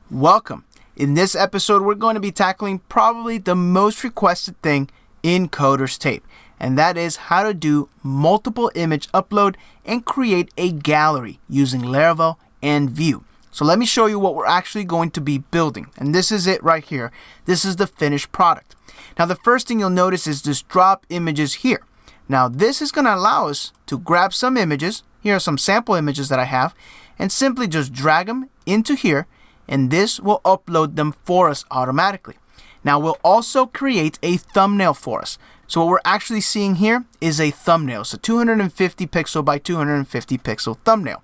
Welcome. In this episode, we're going to be tackling probably the most requested thing in Coder's Tape, and that is how to do multiple image upload and create a gallery using Laravel and Vue. So let me show you what we're actually going to be building, and this is it right here. This is the finished product. Now the first thing you'll notice is this drop images here. Now this is going to allow us to grab some images. Here are some sample images that I have, and simply just drag them into here, and this will upload them for us automatically. Now we'll also create a thumbnail for us. So what we're actually seeing here is a thumbnail. So 250 pixel by 250 pixel thumbnail.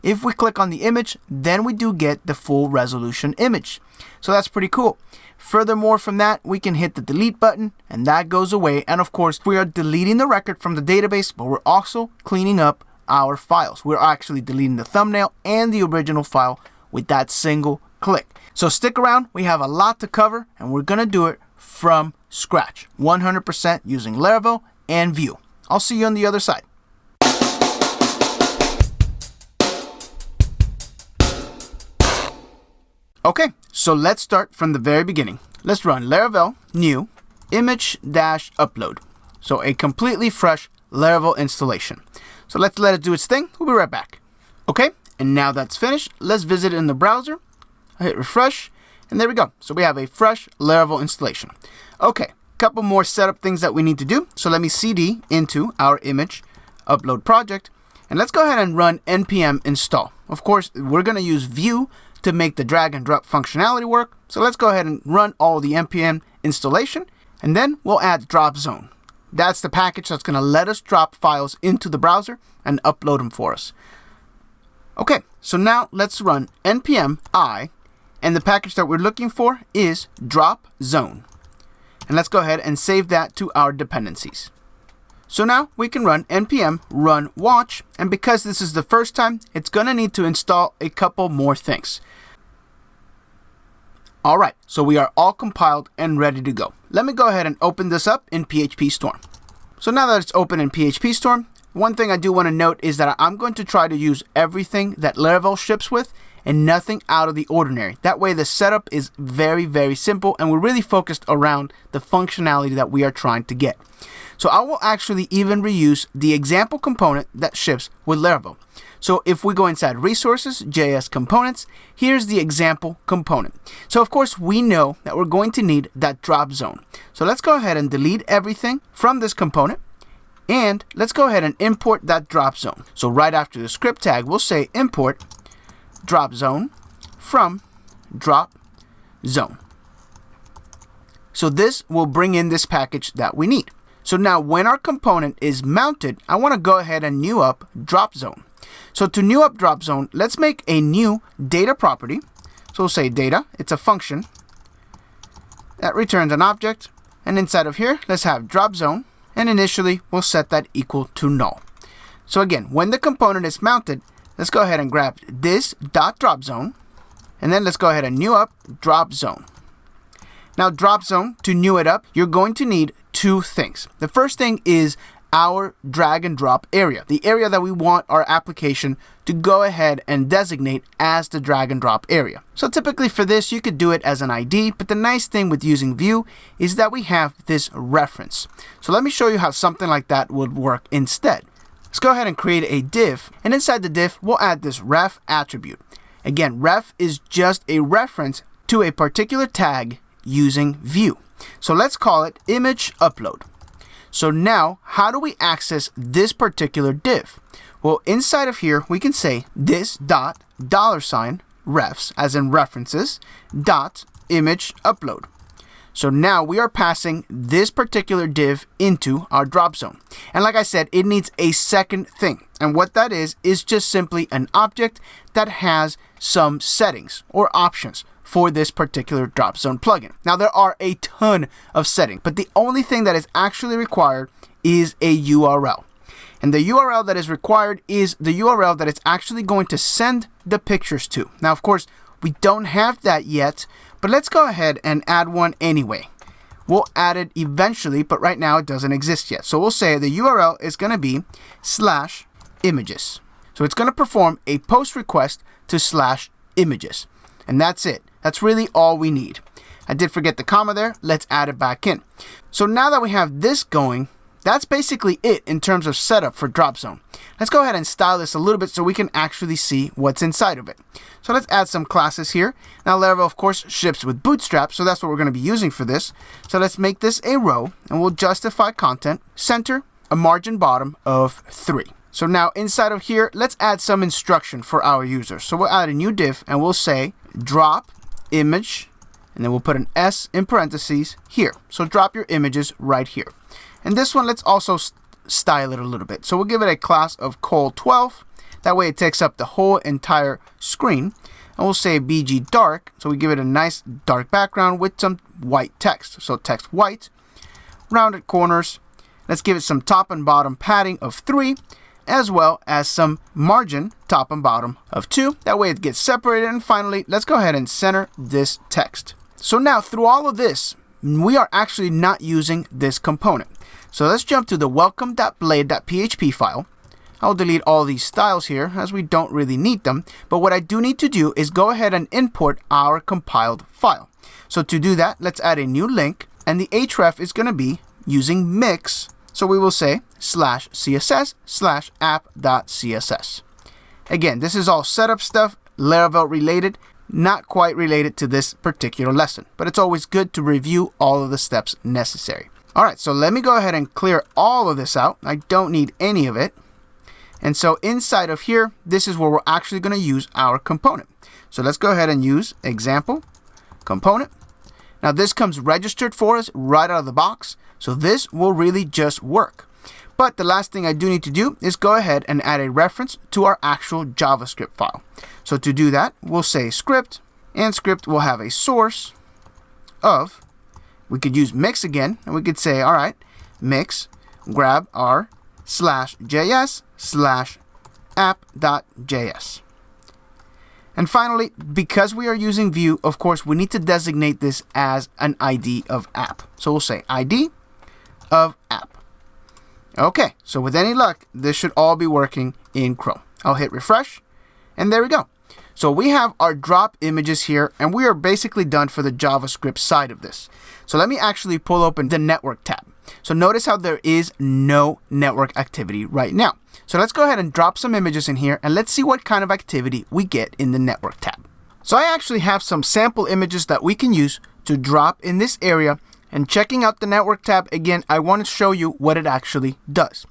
If we click on the image, then we do get the full resolution image. So that's pretty cool. Furthermore from that, we can hit the delete button and that goes away. And of course, we are deleting the record from the database, but we're also cleaning up our files. We're actually deleting the thumbnail and the original file with that single click. So stick around, we have a lot to cover and we're gonna do it from scratch, 100% using Laravel and Vue. I'll see you on the other side. Okay, so let's start from the very beginning. Let's run Laravel new image-upload. So a completely fresh Laravel installation. So let's let it do its thing. We'll be right back. Okay, and now that's finished, let's visit it in the browser. I hit refresh, and there we go. So we have a fresh Laravel installation. Okay, couple more setup things that we need to do. So let me cd into our image upload project, and let's go ahead and run npm install. Of course, we're going to use Vue to make the drag and drop functionality work. So let's go ahead and run all the npm installation, and then we'll add Dropzone. That's the package that's going to let us drop files into the browser and upload them for us. Okay, so now let's run npm I, and the package that we're looking for is Dropzone. And let's go ahead and save that to our dependencies. So now we can run npm run watch, and because this is the first time, it's going to need to install a couple more things. Alright, so we are all compiled and ready to go. Let me go ahead and open this up in PHP Storm. So now that it's open in PHP Storm, one thing I do want to note is that I'm going to try to use everything that Laravel ships with and nothing out of the ordinary. That way the setup is very, very simple and we're really focused around the functionality that we are trying to get. So I will actually even reuse the example component that ships with Laravel. So if we go inside resources, JS components, here's the example component. So of course we know that we're going to need that drop zone. So let's go ahead and delete everything from this component. And let's go ahead and import that drop zone. So right after the script tag, we'll say import drop zone from drop zone. So this will bring in this package that we need. So now when our component is mounted, I want to go ahead and new up drop zone. So to new up drop zone, let's make a new data property. So we'll say data, it's a function that returns an object. And inside of here, let's have drop zone. And initially, we'll set that equal to null. So again, when the component is mounted, let's go ahead and grab this .drop zone. And then let's go ahead and new up drop zone. Now drop zone, to new it up, you're going to need two things. The first thing is our drag and drop area, the area that we want our application to go ahead and designate as the drag and drop area. So typically for this, you could do it as an ID, but the nice thing with using Vue is that we have this reference. So let me show you how something like that would work instead. Let's go ahead and create a div, and inside the div, we'll add this ref attribute. Again, ref is just a reference to a particular tag using Vue. So let's call it image upload. So now, how do we access this particular div? Well, inside of here, we can say this $refs, as in references, image upload. So now we are passing this particular div into our drop zone. And like I said, it needs a second thing. And what that is just simply an object that has some settings or options for this particular Dropzone plugin. Now there are a ton of settings, but the only thing that is actually required is a URL. And the URL that is required is the URL that it's actually going to send the pictures to. Now, of course, we don't have that yet, but let's go ahead and add one anyway. We'll add it eventually, but right now it doesn't exist yet. So we'll say the URL is going to be /images. So it's going to perform a post request to /images. And that's it. That's really all we need. I did forget the comma there. Let's add it back in. So now that we have this going, that's basically it in terms of setup for Dropzone. Let's go ahead and style this a little bit so we can actually see what's inside of it. So let's add some classes here. Now Laravel, of course, ships with Bootstrap, so that's what we're going to be using for this. So let's make this a row, and we'll justify content, center, a margin bottom of 3. So now inside of here, let's add some instruction for our user. So we'll add a new div, and we'll say drop image, and then we'll put an S in parentheses here. So drop your images right here. And this one, let's also style it a little bit. So we'll give it a class of col12. That way it takes up the whole entire screen. And we'll say BG dark. So we give it a nice dark background with some white text. So text white, rounded corners. Let's give it some top and bottom padding of 3, as well as some margin top and bottom of 2. That way it gets separated. And finally, let's go ahead and center this text. So now through all of this, we are actually not using this component. So let's jump to the welcome.blade.php file. I'll delete all these styles here as we don't really need them. But what I do need to do is go ahead and import our compiled file. So to do that, let's add a new link, and the href is going to be using mix. So we will say /css/app.css. Again, this is all setup stuff, Laravel related, not quite related to this particular lesson, but it's always good to review all of the steps necessary. All right, so let me go ahead and clear all of this out. I don't need any of it. And so inside of here, this is where we're actually going to use our component. So let's go ahead and use example component. Now this comes registered for us right out of the box. So this will really just work. But the last thing I do need to do is go ahead and add a reference to our actual JavaScript file. So to do that, we'll say script, and script will have a source of, we could use mix again, and we could say, all right, mix, grab our /js/app.js. And finally, because we are using Vue, of course, we need to designate this as an ID of app. So we'll say ID of app. Okay, so with any luck, this should all be working in Chrome. I'll hit refresh, and there we go. So we have our drop images here, and we are basically done for the JavaScript side of this. So let me actually pull open the network tab. So notice how there is no network activity right now. So let's go ahead and drop some images in here, and let's see what kind of activity we get in the network tab. So I actually have some sample images that we can use to drop in this area. And checking out the network tab, again, I want to show you what it actually does.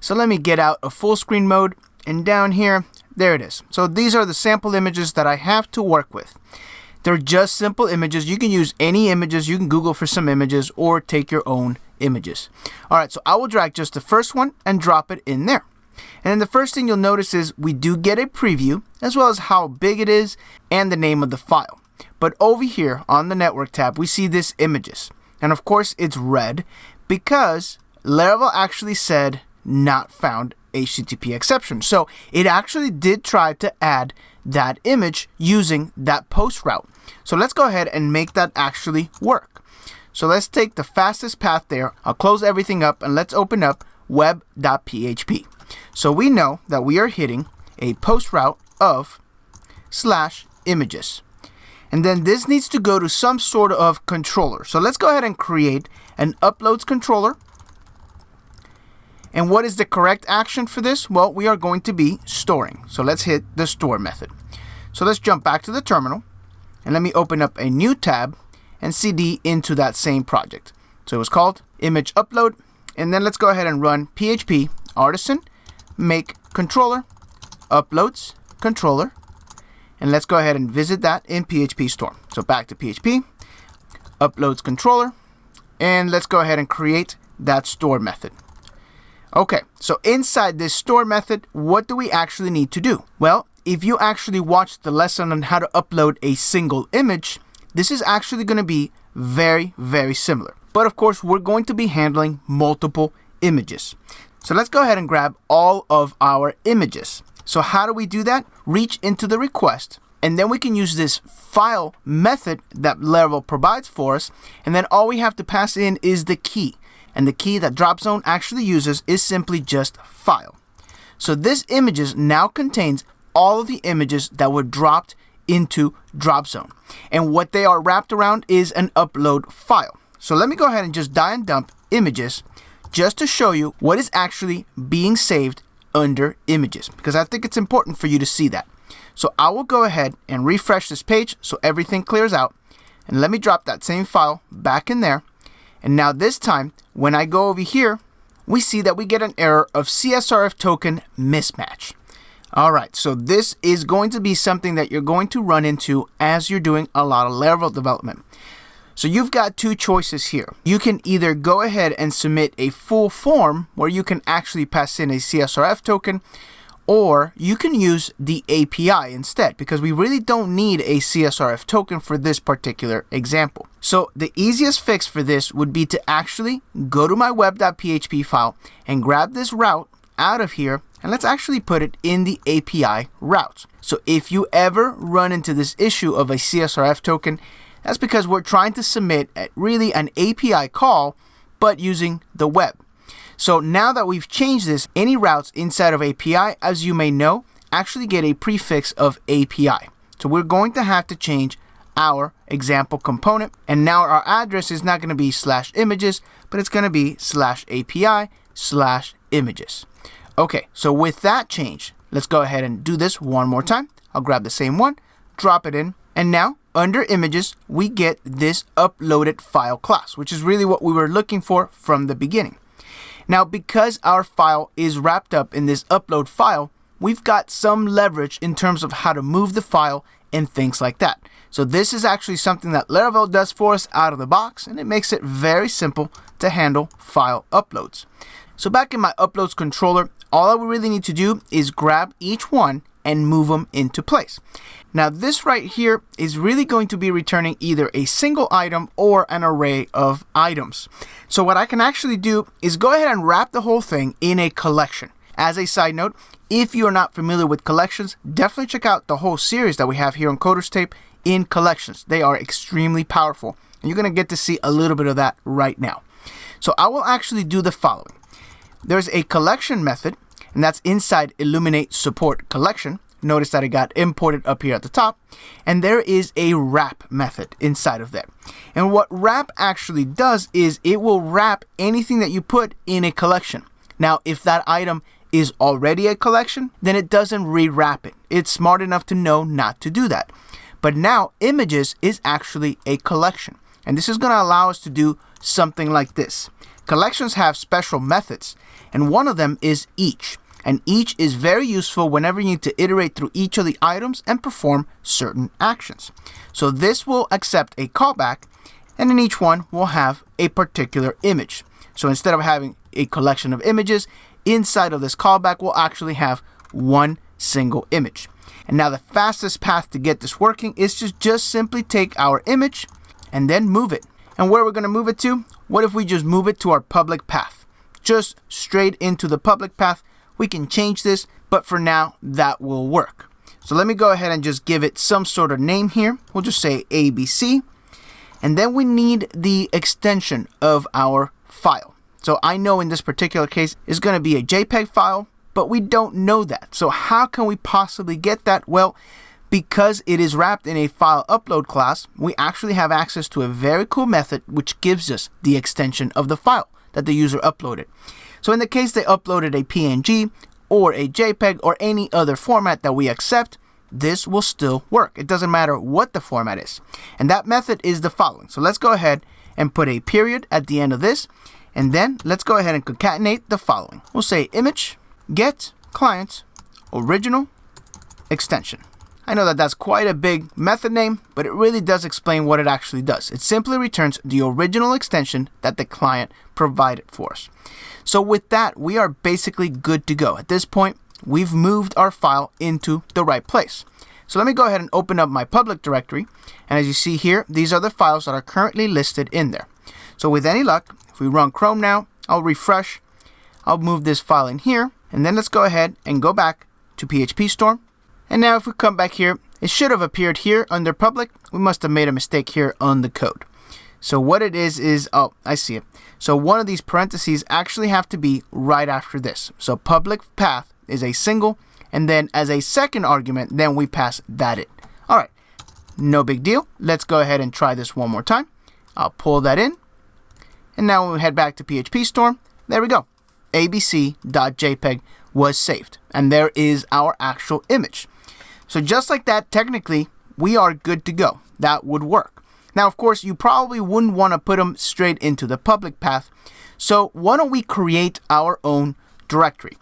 So let me get out of full screen mode, and down here, there it is. So these are the sample images that I have to work with. They're just simple images. You can use any images. You can Google for some images or take your own images. All right, so I will drag just the first one and drop it in there. And then the first thing you'll notice is we do get a preview, as well as how big it is and the name of the file. But over here on the network tab, we see this images. And of course, it's red because Laravel actually said not found HTTP exception. So it actually did try to add that image using that post route. So let's go ahead and make that actually work. So let's take the fastest path there. I'll close everything up, and let's open up web.php. So we know that we are hitting a post route of /images. And then this needs to go to some sort of controller. So let's go ahead and create an uploads controller. And what is the correct action for this? Well, we are going to be storing. So let's hit the store method. So let's jump back to the terminal, and let me open up a new tab and cd into that same project. So it was called image upload. And then let's go ahead and run PHP Artisan make controller uploads controller. And let's go ahead and visit that in PHP Storm. So back to PHP, uploads controller, and let's go ahead and create that store method. Okay, so inside this store method, what do we actually need to do? Well, if you actually watched the lesson on how to upload a single image, this is actually going to be very, very similar. But of course, we're going to be handling multiple images. So let's go ahead and grab all of our images. So how do we do that? Reach into the request, and then we can use this file method that Laravel provides for us, and then all we have to pass in is the key. And the key that Dropzone actually uses is simply just file. So this images now contains all of the images that were dropped into Dropzone. And what they are wrapped around is an upload file. So let me go ahead and just die and dump images just to show you what is actually being saved under images, because I think it's important for you to see that. So I will go ahead and refresh this page so everything clears out. And let me drop that same file back in there. And now this time, when I go over here, we see that we get an error of CSRF token mismatch. All right, so this is going to be something that you're going to run into as you're doing a lot of Laravel development. So you've got two choices here. You can either go ahead and submit a full form where you can actually pass in a CSRF token, or you can use the API instead, because we really don't need a CSRF token for this particular example. So the easiest fix for this would be to actually go to my web.php file and grab this route out of here, and let's actually put it in the API routes. So if you ever run into this issue of a CSRF token, that's because we're trying to submit really an API call, but using the web. So now that we've changed this, any routes inside of API, as you may know, actually get a prefix of API. So we're going to have to change our example component. And now our address is not going to be /images, but it's going to be /API/images. Okay, so with that change, let's go ahead and do this one more time. I'll grab the same one, drop it in, and now under images, we get this uploaded file class, which is really what we were looking for from the beginning. Now, because our file is wrapped up in this upload file, we've got some leverage in terms of how to move the file and things like that. So this is actually something that Laravel does for us out of the box, and it makes it very simple to handle file uploads. So back in my uploads controller, all I really need to do is grab each one and move them into place. Now this right here is really going to be returning either a single item or an array of items. So what I can actually do is go ahead and wrap the whole thing in a collection. As a side note, if you're not familiar with collections, definitely check out the whole series that we have here on Coders Tape in collections. They are extremely powerful, and you're going to get to see a little bit of that right now. So I will actually do the following. There's a collection method, and that's inside Illuminate Support Collection. Notice that it got imported up here at the top, and there is a wrap method inside of that. And what wrap actually does is it will wrap anything that you put in a collection. Now, if that item is already a collection, then it doesn't rewrap it. It's smart enough to know not to do that. But now images is actually a collection, and this is going to allow us to do something like this. Collections have special methods, and one of them is each. And each is very useful whenever you need to iterate through each of the items and perform certain actions. So this will accept a callback, and in each one we'll have a particular image. So instead of having a collection of images, inside of this callback we'll actually have one single image. And now the fastest path to get this working is to just simply take our image and then move it. And where we're going to move it to? What if we just move it to our public path? Just straight into the public path. We can change this, but for now, that will work. So let me go ahead and just give it some sort of name here. We'll just say ABC. And then we need the extension of our file. So I know in this particular case, it's going to be a JPEG file, but we don't know that. So how can we possibly get that? Well, because it is wrapped in a file upload class, we actually have access to a very cool method which gives us the extension of the file that the user uploaded. So in the case they uploaded a PNG or a JPEG or any other format that we accept, this will still work. It doesn't matter what the format is. And that method is the following. So let's go ahead and put a period at the end of this. And then let's go ahead and concatenate the following. We'll say image get client original extension. I know that that's quite a big method name, but it really does explain what it actually does. It simply returns the original extension that the client provided for us. So with that, we are basically good to go. At this point, we've moved our file into the right place. So let me go ahead and open up my public directory. And as you see here, these are the files that are currently listed in there. So with any luck, if we run Chrome now, I'll refresh. I'll move this file in here. And then let's go ahead and go back to PHP Storm. And now if we come back here, it should have appeared here under public. We must have made a mistake here on the code. So what it is, oh, I see it. So one of these parentheses actually have to be right after this. So public path is a single, and then as a second argument, then we pass that in. All right, No big deal. Let's go ahead and try this one more time. I'll pull that in. And now when we head back to PHP Storm, there we go. abc.jpg was saved. And there is our actual image. So just like that, technically, we are good to go. That would work. Now, of course, you probably wouldn't want to put them straight into the public path. So why don't we create our own directory?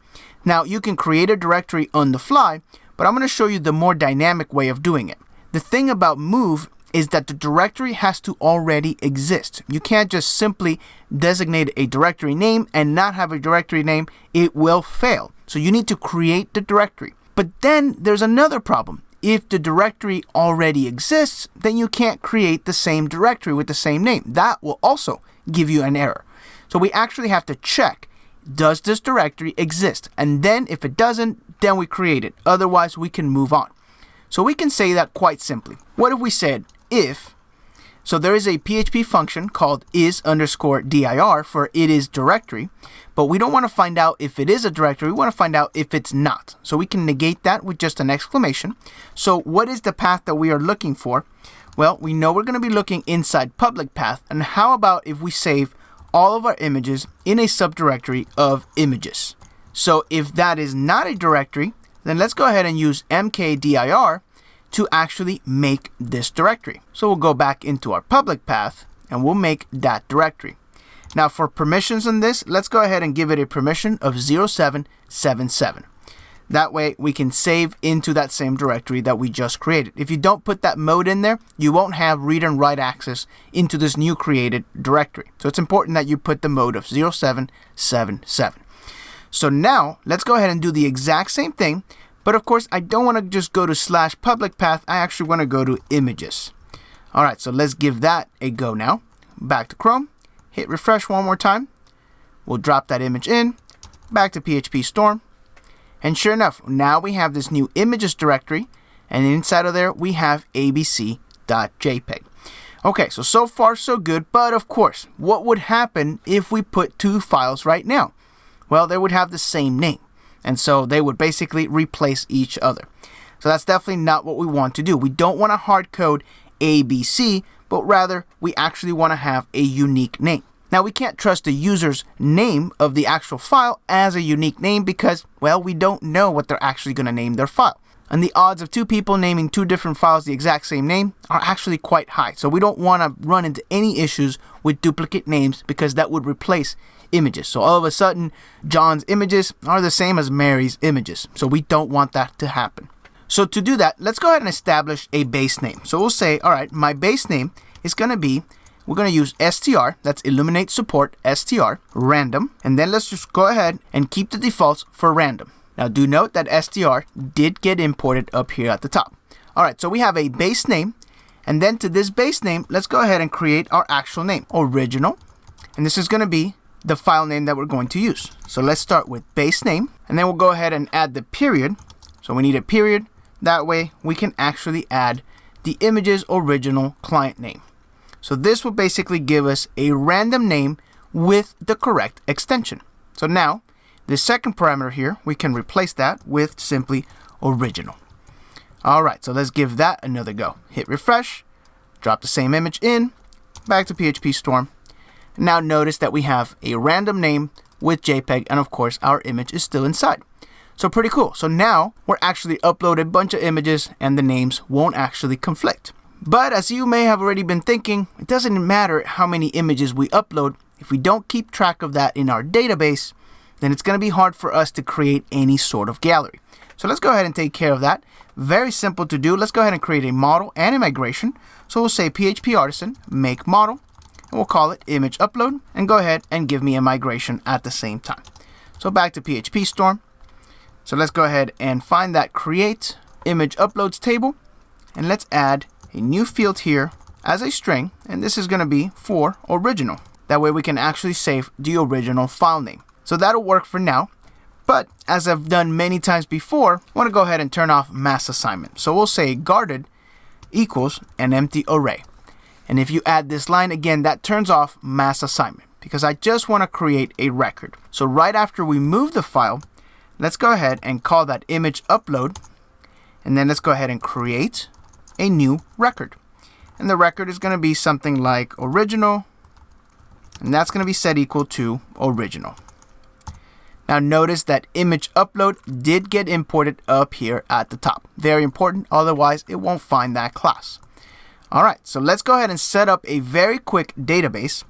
Now, you can create a directory on the fly, but I'm going to show you the more dynamic way of doing it. The thing about move is that the directory has to already exist. You can't just simply designate a directory name and not have a directory name. It will fail. So you need to create the directory. But then there's another problem. If the directory already exists, then you can't create the same directory with the same name. That will also give you an error. So we actually have to check, does this directory exist? And then if it doesn't, then we create it. Otherwise, we can move on. So we can say that quite simply. What if we said if, so there is a PHP function called is_dir for it is directory, but we don't want to find out if it is a directory, we want to find out if it's not. So we can negate that with just an exclamation. So what is the path that we are looking for? Well, we know we're going to be looking inside public path, and how about if we save all of our images in a subdirectory of images? So if that is not a directory, then let's go ahead and use mkdir to actually make this directory. So we'll go back into our public path and we'll make that directory. Now for permissions on this, let's go ahead and give it a permission of 0777. That way we can save into that same directory that we just created. If you don't put that mode in there, you won't have read and write access into this new created directory. So it's important that you put the mode of 0777. So now let's go ahead and do the exact same thing. But of course, I don't want to just go to /public path. I actually want to go to images. All right, so let's give that a go now. Back to Chrome, hit refresh one more time. We'll drop that image in, back to PHP Storm. And sure enough, now we have this new images directory. And inside of there, we have abc.jpg. Okay, so far so good. But of course, what would happen if we put two files right now? Well, they would have the same name. And so they would basically replace each other. So that's definitely not what we want to do. We don't want to hard code ABC, but rather we actually want to have a unique name. Now we can't trust the user's name of the actual file as a unique name because, well, we don't know what they're actually going to name their file. And the odds of two people naming two different files the exact same name are actually quite high. So we don't want to run into any issues with duplicate names because that would replace images. So all of a sudden, John's images are the same as Mary's images. So we don't want that to happen. So to do that, let's go ahead and establish a base name. So we'll say, all right, my base name is going to be, we're going to use str, that's Illuminate Support str, random. And then let's just go ahead and keep the defaults for random. Now do note that str did get imported up here at the top. All right, so we have a base name. And then to this base name, let's go ahead and create our actual name, original. And this is going to be the file name that we're going to use. So let's start with base name, and then we'll go ahead and add the period. So we need a period. That way we can actually add the image's original client name. So this will basically give us a random name with the correct extension. So now the second parameter here, we can replace that with simply original. All right, so let's give that another go. Hit refresh, drop the same image in, back to PHP Storm. Now notice that we have a random name with JPEG, and of course our image is still inside. So pretty cool. So now we're actually uploaded a bunch of images and the names won't actually conflict. But as you may have already been thinking, it doesn't matter how many images we upload. If we don't keep track of that in our database, then it's going to be hard for us to create any sort of gallery. So let's go ahead and take care of that. Very simple to do. Let's go ahead and create a model and a migration. So we'll say PHP Artisan, make model. And we'll call it image upload and go ahead and give me a migration at the same time. So back to PHP Storm. So let's go ahead and find that create image uploads table. And let's add a new field here as a string. And this is going to be for original. That way we can actually save the original file name. So that'll work for now. But as I've done many times before, I want to go ahead and turn off mass assignment. So we'll say guarded equals an empty array. And if you add this line again, that turns off mass assignment because I just want to create a record. So right after we move the file, let's go ahead and call that image upload. And then let's go ahead and create a new record. And the record is going to be something like original, and that's going to be set equal to original. Now notice that image upload did get imported up here at the top. Very important, otherwise it won't find that class. Alright, so let's go ahead and set up a very quick database.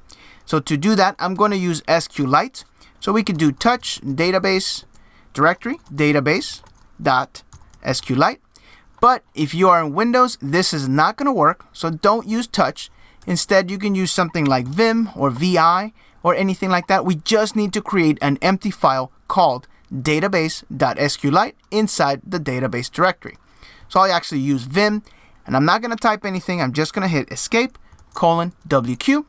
So to do that, I'm going to use SQLite. So we can do touch database directory database.sqlite. But if you are in Windows, this is not going to work, so don't use touch. Instead, you can use something like Vim or VI or anything like that. We just need to create an empty file called database.sqlite inside the database directory. So I'll actually use Vim, and I'm not going to type anything. I'm just going to hit escape:/WQ,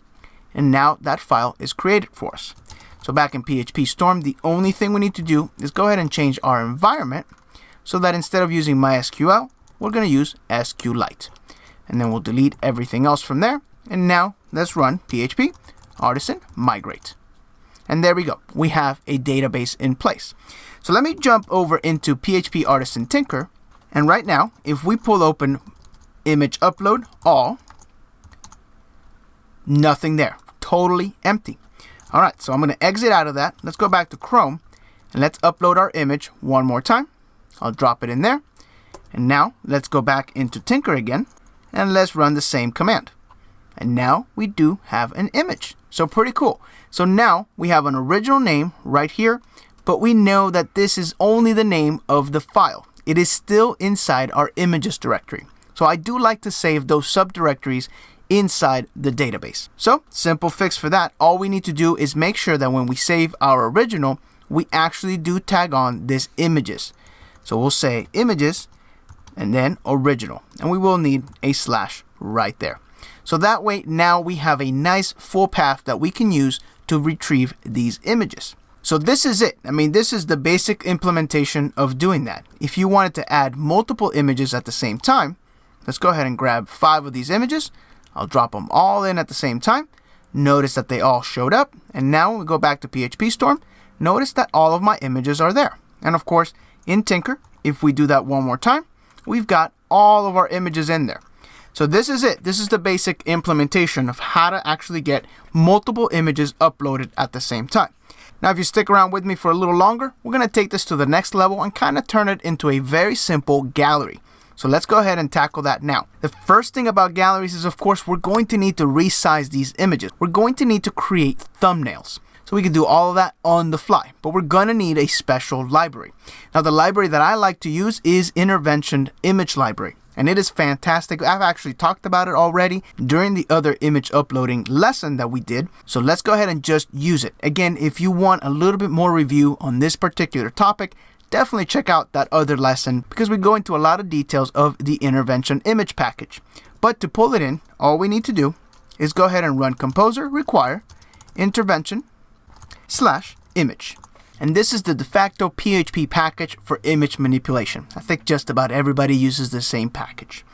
and now that file is created for us. So back in PHP Storm, the only thing we need to do is go ahead and change our environment so that instead of using MySQL, we're going to use SQLite. And then we'll delete everything else from there. And now let's run PHP Artisan migrate. And there we go. We have a database in place. So let me jump over into PHP Artisan Tinker. And right now, if we pull open image upload all, nothing there. Totally empty. All right, so I'm going to exit out of that. Let's go back to Chrome and let's upload our image one more time. I'll drop it in there. And now let's go back into Tinker again and let's run the same command. And now we do have an image. So pretty cool. So now we have an original name right here, but we know that this is only the name of the file. It is still inside our images directory. So I do like to save those subdirectories inside the database. So simple fix for that. All we need to do is make sure that when we save our original, we actually do tag on this images. So we'll say images and then original, and we will need a slash right there. So that way now we have a nice full path that we can use to retrieve these images. So this is it. I mean, this is the basic implementation of doing that. If you wanted to add multiple images at the same time, let's go ahead and grab 5 of these images. I'll drop them all in at the same time. Notice that they all showed up. And now when we go back to PHP Storm, notice that all of my images are there. And of course, in Tinker, if we do that one more time, we've got all of our images in there. So this is it. This is the basic implementation of how to actually get multiple images uploaded at the same time. Now, if you stick around with me for a little longer, we're going to take this to the next level and kind of turn it into a very simple gallery. So let's go ahead and tackle that now. The first thing about galleries is, of course, we're going to need to resize these images. We're going to need to create thumbnails. So we can do all of that on the fly, but we're going to need a special library. Now, the library that I like to use is Intervention Image Library, and it is fantastic. I've actually talked about it already during the other image uploading lesson that we did. So let's go ahead and just use it. Again, if you want a little bit more review on this particular topic, definitely check out that other lesson because we go into a lot of details of the intervention image package. But to pull it in, all we need to do is go ahead and run composer require intervention/image. And this is the de facto PHP package for image manipulation. I think just about everybody uses the same package.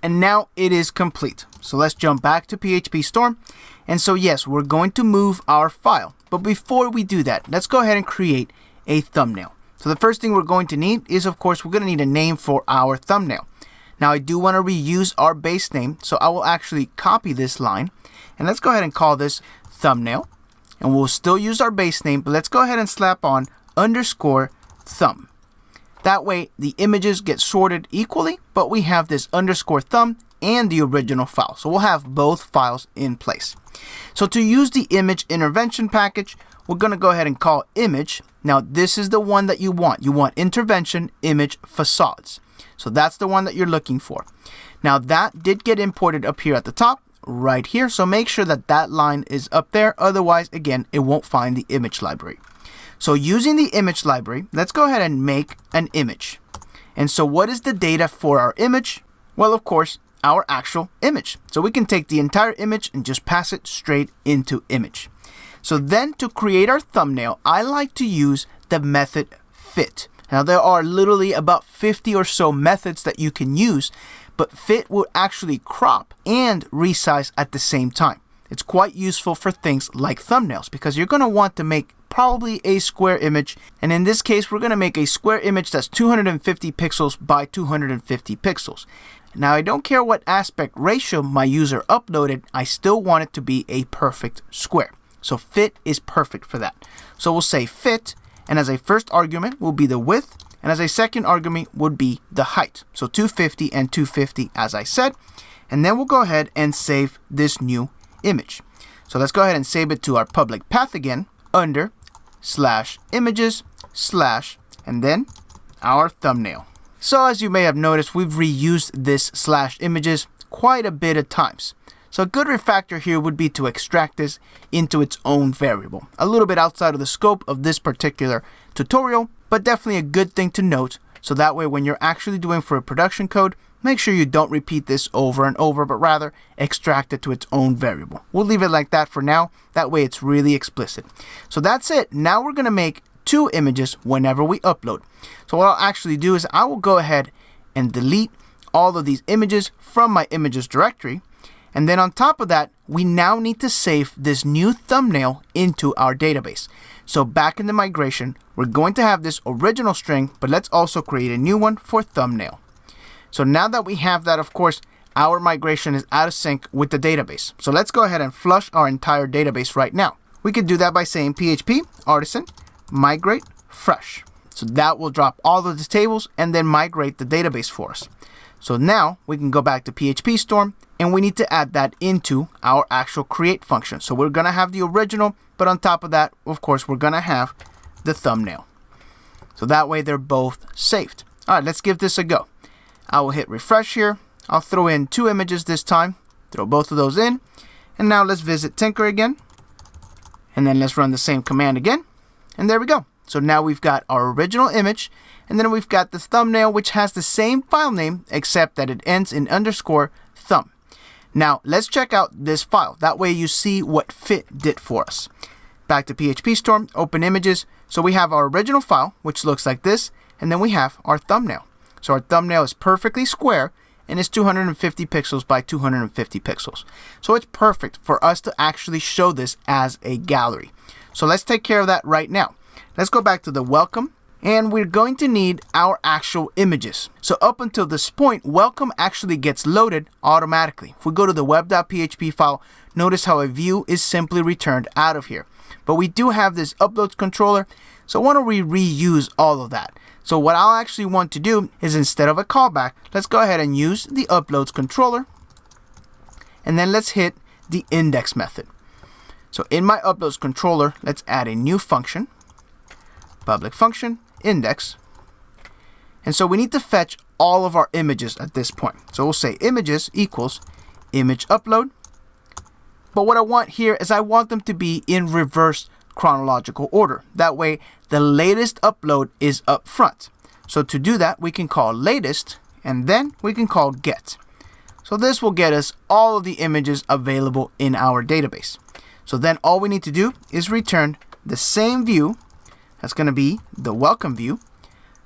And now it is complete. So let's jump back to PHP Storm. And so yes, we're going to move our file. But before we do that, let's go ahead and create a thumbnail. So the first thing we're going to need is, of course, we're going to need a name for our thumbnail. Now I do want to reuse our base name, so I will actually copy this line. And let's go ahead and call this thumbnail. And we'll still use our base name, but let's go ahead and slap on _thumb. That way the images get sorted equally, but we have this _thumb and the original file. So we'll have both files in place. So to use the image intervention package, we're going to go ahead and call image. Now this is the one that you want. You want intervention image facades. So that's the one that you're looking for. Now that did get imported up here at the top, right here. So make sure that that line is up there. Otherwise, again, it won't find the image library. So using the image library, let's go ahead and make an image. And so what is the data for our image? Well, of course, our actual image. So we can take the entire image and just pass it straight into image. So then to create our thumbnail, I like to use the method fit. Now there are literally about 50 or so methods that you can use, but fit will actually crop and resize at the same time. It's quite useful for things like thumbnails because you're going to want to make probably a square image. And in this case, we're going to make a square image that's 250 pixels by 250 pixels. Now I don't care what aspect ratio my user uploaded, I still want it to be a perfect square. So fit is perfect for that. So we'll say fit, and as a first argument will be the width, and as a second argument would be the height. So 250 and 250 as I said. And then we'll go ahead and save this new image. So let's go ahead and save it to our public path again, under /images/ and then our thumbnail. So as you may have noticed, we've reused this /images quite a bit of times. So a good refactor here would be to extract this into its own variable. A little bit outside of the scope of this particular tutorial, but definitely a good thing to note. So that way when you're actually doing for a production code, make sure you don't repeat this over and over, but rather extract it to its own variable. We'll leave it like that for now. That way it's really explicit. So that's it. Now we're going to make 2 images whenever we upload. So what I'll actually do is I will go ahead and delete all of these images from my images directory. And then on top of that, we now need to save this new thumbnail into our database. So back in the migration, we're going to have this original string, but let's also create a new one for thumbnail. So now that we have that, of course, our migration is out of sync with the database. So let's go ahead and flush our entire database right now. We could do that by saying PHP Artisan migrate fresh. So that will drop all of the tables and then migrate the database for us. So now we can go back to PHP Storm and we need to add that into our actual create function. So we're going to have the original, but on top of that, of course, we're going to have the thumbnail. So that way they're both saved. All right, let's give this a go. I will hit refresh here. I'll throw in 2 images this time, throw both of those in. And now let's visit Tinker again. And then let's run the same command again. And there we go. So now we've got our original image, and then we've got the thumbnail, which has the same file name, except that it ends in _thumb. Now let's check out this file. That way you see what fit did for us. Back to PHP Storm, open images. So we have our original file, which looks like this, and then we have our thumbnail. So our thumbnail is perfectly square and is 250 pixels by 250 pixels. So it's perfect for us to actually show this as a gallery. So let's take care of that right now. Let's go back to the welcome, and we're going to need our actual images. So up until this point, welcome actually gets loaded automatically. If we go to the web.php file, notice how a view is simply returned out of here. But we do have this uploads controller, so why don't we reuse all of that? So what I'll actually want to do is, instead of a callback, let's go ahead and use the uploads controller, and then let's hit the index method. So in my uploads controller, let's add a new function, public function index. And so we need to fetch all of our images at this point. So we'll say images equals image upload. But what I want here is I want them to be in reverse chronological order. That way the latest upload is up front. So to do that, we can call latest, and then we can call get. So this will get us all of the images available in our database. So then all we need to do is return the same view. That's going to be the welcome view.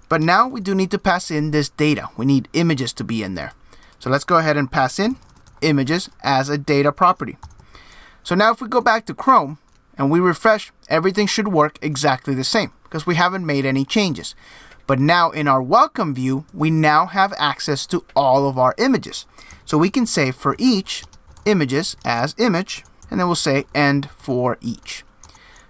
But now we do need to pass in this data. We need images to be in there. So let's go ahead and pass in images as a data property. So now if we go back to Chrome and we refresh, everything should work exactly the same because we haven't made any changes. But now in our welcome view, we now have access to all of our images. So we can say for each images as image, and then we'll say and for each.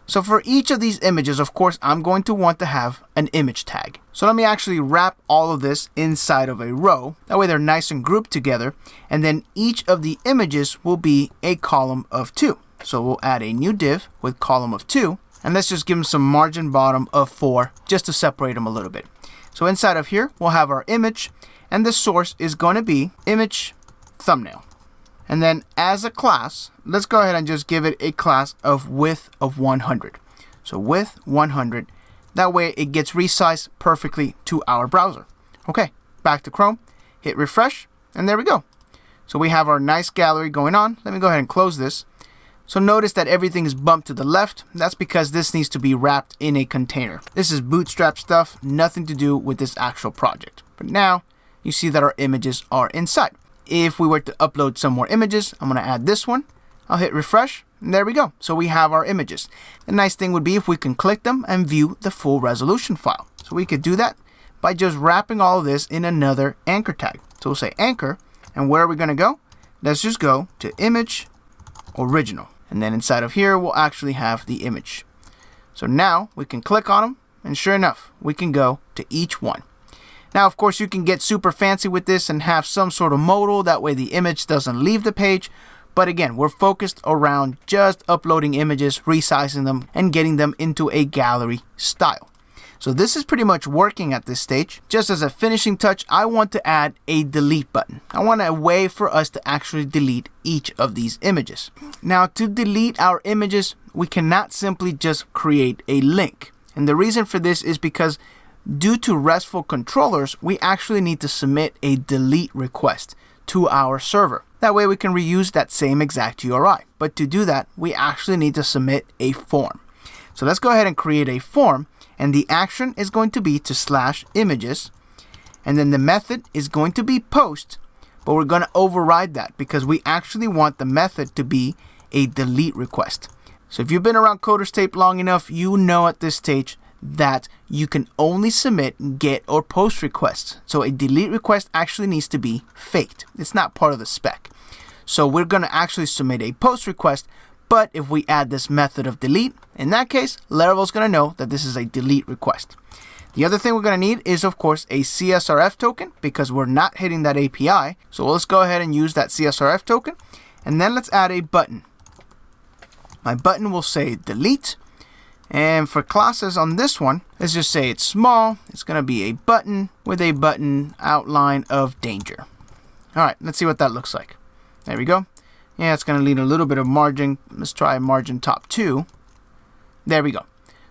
So for each of these images, of course, I'm going to want to have an image tag. So let me actually wrap all of this inside of a row. That way they're nice and grouped together. And then each of the images will be a column of 2. So we'll add a new div with column of 2. And let's just give them some margin bottom of 4 just to separate them a little bit. So inside of here, we'll have our image. And the source is going to be image thumbnail. And then as a class, let's go ahead and just give it a class of width of 100. So width 100. That way it gets resized perfectly to our browser. Okay, back to Chrome, hit refresh, and there we go. So we have our nice gallery going on. Let me go ahead and close this. So notice that everything is bumped to the left. That's because this needs to be wrapped in a container. This is bootstrap stuff, nothing to do with this actual project. But now you see that our images are inside. If we were to upload some more images, I'm going to add this one. I'll hit refresh, and there we go. So we have our images. The nice thing would be if we can click them and view the full resolution file. So we could do that by just wrapping all of this in another anchor tag. So we'll say anchor, And where are we going to go? Let's just go to image original. And then inside of here, we'll actually have the image. So now we can click on them, and sure enough, we can go to each one. Now, of course, you can get super fancy with this and have some sort of modal. That way the image doesn't leave the page. But again, we're focused around just uploading images, resizing them, and getting them into a gallery style. So this is pretty much working at this stage. Just as a finishing touch, I want to add a delete button. I want a way for us to actually delete each of these images. Now, to delete our images, we cannot simply just create a link. And the reason for this is because due to RESTful controllers, we actually need to submit a delete request to our server. That way we can reuse that same exact URI. But to do that, we actually need to submit a form. So let's go ahead and create a form, and the action is going to be to /images, and then the method is going to be post, but we're going to override that because we actually want the method to be a delete request. So if you've been around Coders Tape long enough, you know at this stage that you can only submit GET or POST requests. So a delete request actually needs to be faked. It's not part of the spec. So we're going to actually submit a POST request, but if we add this method of delete, in that case, Laravel is going to know that this is a delete request. The other thing we're going to need is, of course, a CSRF token because we're not hitting that API. So let's go ahead and use that CSRF token, and then let's add a button. My button will say delete. And for classes on this one, let's just say it's small. It's going to be a button with a button outline of danger. All right, let's see what that looks like. There we go. Yeah, it's going to need a little bit of margin. Let's try margin top 2. There we go.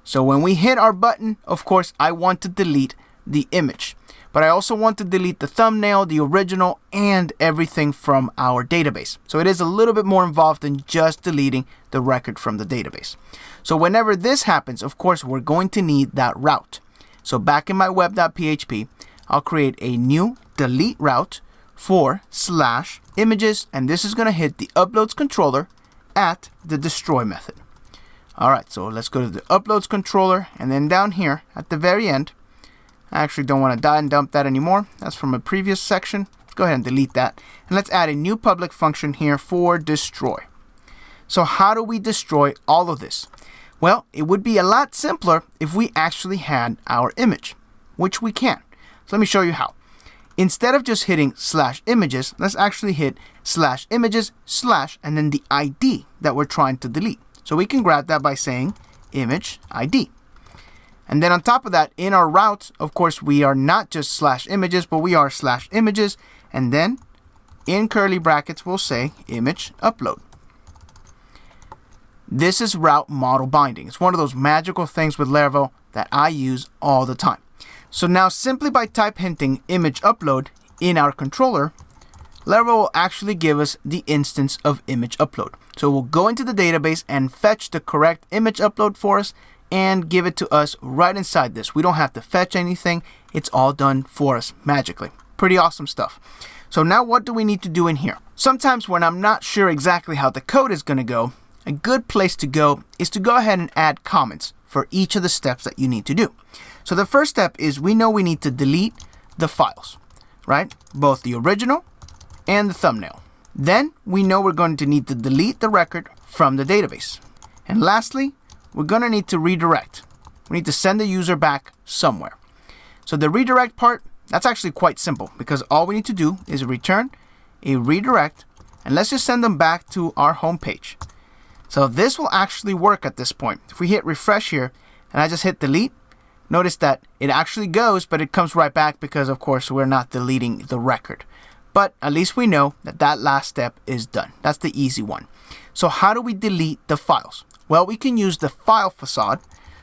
So when we hit our button, of course, I want to delete the image. But I also want to delete the thumbnail, the original, and everything from our database. So it is a little bit more involved than just deleting the record from the database. So whenever this happens, of course, we're going to need that route. So back in my web.php, I'll create a new delete route for /images, and this is going to hit the uploads controller at the destroy method. All right, so let's go to the uploads controller, and then down here at the very end, I actually don't want to die and dump that anymore. That's from a previous section. Go ahead and delete that. And let's add a new public function here for destroy. So how do we destroy all of this? Well, it would be a lot simpler if we actually had our image, which we can. So let me show you how. Instead of just hitting /images, let's actually hit /images/ and then the ID that we're trying to delete. So we can grab that by saying image ID. And then on top of that, in our route, of course, we are not just /images, but we are /images. And then in curly brackets, we'll say image upload. This is route model binding. It's one of those magical things with Laravel that I use all the time. So now simply by type hinting image upload in our controller, Laravel will actually give us the instance of image upload. So we'll go into the database and fetch the correct image upload for us and give it to us right inside this. We don't have to fetch anything. It's all done for us magically. Pretty awesome stuff. So now what do we need to do in here? Sometimes when I'm not sure exactly how the code is going to go, a good place to go is to go ahead and add comments for each of the steps that you need to do. So the first step is we know we need to delete the files, right? Both the original and the thumbnail. Then we know we're going to need to delete the record from the database. And lastly, we're going to need to redirect. We need to send the user back somewhere. So the redirect part, that's actually quite simple because all we need to do is return a redirect, and let's just send them back to our home page. So this will actually work at this point. If we hit refresh here and I just hit delete, notice that it actually goes, but it comes right back because of course we're not deleting the record. But at least we know that that last step is done. That's the easy one. So how do we delete the files? Well, we can use the file facade.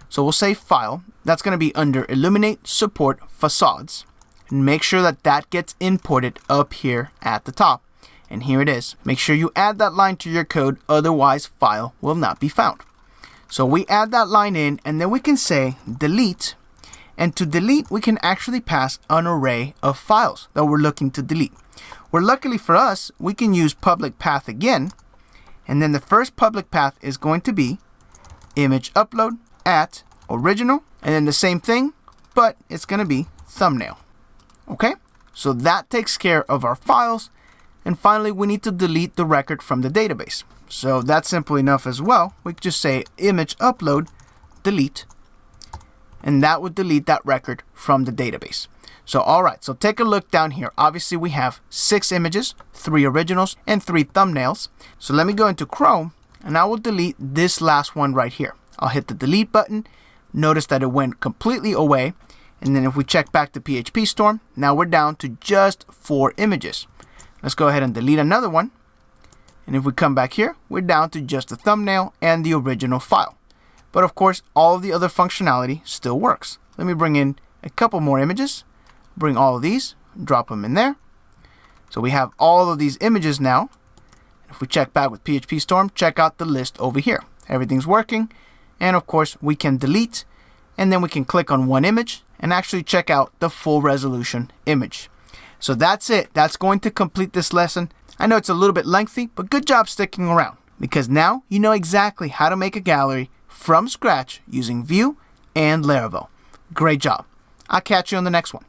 So we'll say file. That's going to be under illuminate support facades. And make sure that that gets imported up here at the top. And here it is. Make sure you add that line to your code. Otherwise, file will not be found. So we add that line in, and then we can say delete. And to delete, we can actually pass an array of files that we're looking to delete. Where luckily for us, we can use public path again. And then the first public path is going to be image upload at original. And then the same thing, but it's going to be thumbnail. Okay, so that takes care of our files. And finally, we need to delete the record from the database. So that's simple enough as well. We could just say image upload, delete, and that would delete that record from the database. So alright, so take a look down here. Obviously we have 6 images, 3 originals, and 3 thumbnails. So let me go into Chrome, and I will delete this last one right here. I'll hit the delete button. Notice that it went completely away. And then if we check back to PHP Storm, now we're down to just 4 images. Let's go ahead and delete another one. And if we come back here, we're down to just the thumbnail and the original file. But of course, all of the other functionality still works. Let me bring in a couple more images. Bring all of these, drop them in there. So we have all of these images now. If we check back with PHP Storm, check out the list over here. Everything's working. And of course, we can delete, and then we can click on one image and actually check out the full resolution image. So that's it. That's going to complete this lesson. I know it's a little bit lengthy, but good job sticking around, because now you know exactly how to make a gallery from scratch using Vue and Laravel. Great job. I'll catch you on the next one.